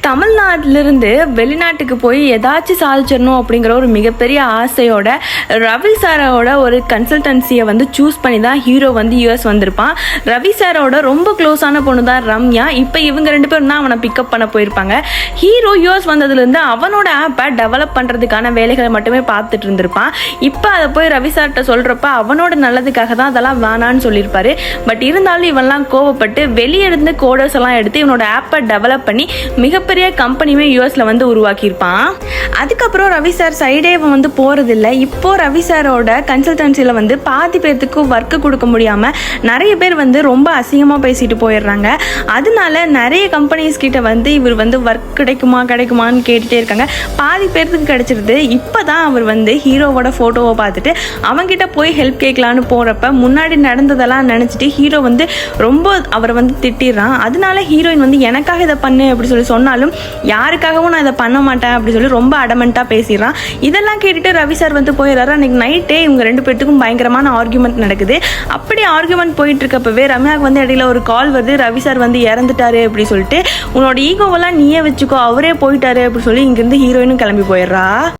தமிழ்நாட்டிலிருந்து வெளிநாட்டுக்கு போய் ஏதாச்சும் சாதிச்சிடணும் அப்படிங்கிற ஒரு மிகப்பெரிய ஆசையோட ரவி சாரோட ஒரு கன்சல்டன்சியை வந்து சூஸ் பண்ணி தான் ஹீரோ வந்து யூஎஸ் வந்திருப்பான். ரவி சாரோட ரொம்ப க்ளோஸான பொண்ணு தான் ரம்யா. இப்போ இவங்க 2 பேரும் தான் அவனை பிக்கப் பண்ண போயிருப்பாங்க. ஹீரோ யூஎஸ் வந்ததுலேருந்து அவனோட ஆப்பை டெவலப் பண்ணுறதுக்கான வேலைகளை மட்டுமே பார்த்துட்டு இருந்திருப்பான். இப்போ அதை போய் ரவி சார்கிட்ட சொல்கிறப்ப அவனோட நல்லதுக்காக தான் அதெல்லாம் வேணான்னு சொல்லியிருப்பாரு. பட் இருந்தாலும் இவன்லாம் கோவப்பட்டு வெளியே இருந்து கோடர்ஸ் எல்லாம் எடுத்து இவனோட ஆப்பை டெவலப் பண்ணி மிகப்பெரிய கம்பெனியுமே யூஎஸ்ல வந்து உருவாக்கியிருப்பான். அதுக்கப்புறம் ரவி சார் சைடே வந்து போறதில்லை. இப்போ ரவி சாரோட கன்சல்டன்சியில் வந்து பாதி பேர்த்துக்கு ஒர்க்கு கொடுக்க முடியாம நிறைய பேர் வந்து ரொம்ப அசிங்கமாக பேசிட்டு போயிடுறாங்க. அதனால நிறைய கம்பெனிஸ் கிட்ட வந்து இவர் வந்து ஒர்க் கிடைக்குமான்னு கேட்டுட்டே இருக்காங்க. பாதி பேர்த்துக்கு கிடைச்சிருது. இப்போதான் அவர் வந்து ஹீரோவோட ஃபோட்டோவை பார்த்துட்டு அவங்கிட்ட போய் ஹெல்ப் கேட்கலான்னு போறப்ப முன்னாடி நடந்ததெல்லாம் நினச்சிட்டு ஹீரோ வந்து ரொம்ப அவரை வந்து திட்டிடுறான். அதனால ஹீரோயின் வந்து எனக்காக இதை பண்ணு அப்படி சொல்லி சொன்னாலும் யாருக்காகவும் நான் இதை பண்ண மாட்டேன் அப்படி சொல்லி ரொம்ப அடமெண்ட்டாக பேசிடுறான். இதெல்லாம் கேட்டுட்டு ரவி சார் வந்து போயிடுறாரு. அன்னைக்கு நைட்டே இவங்க 2 பேர்த்துக்கும் பயங்கரமான ஆர்கியூமெண்ட் நடக்குது. அப்படி ஆர்கியூமெண்ட் போயிட்டு இருக்கப்பவே ரம்யாவுக்கு வந்து இடையில ஒரு கால் வருது. ரவி சார் வந்து இறந்துட்டாரு அப்படி சொல்லிட்டு உன்னோட ஈகோவெல்லாம் நீயே வச்சுக்கோ, அவரே போயிட்டாரு அப்படி சொல்லி இங்கிருந்து ஹீரோயினும் கிளம்பி போயிடுறா.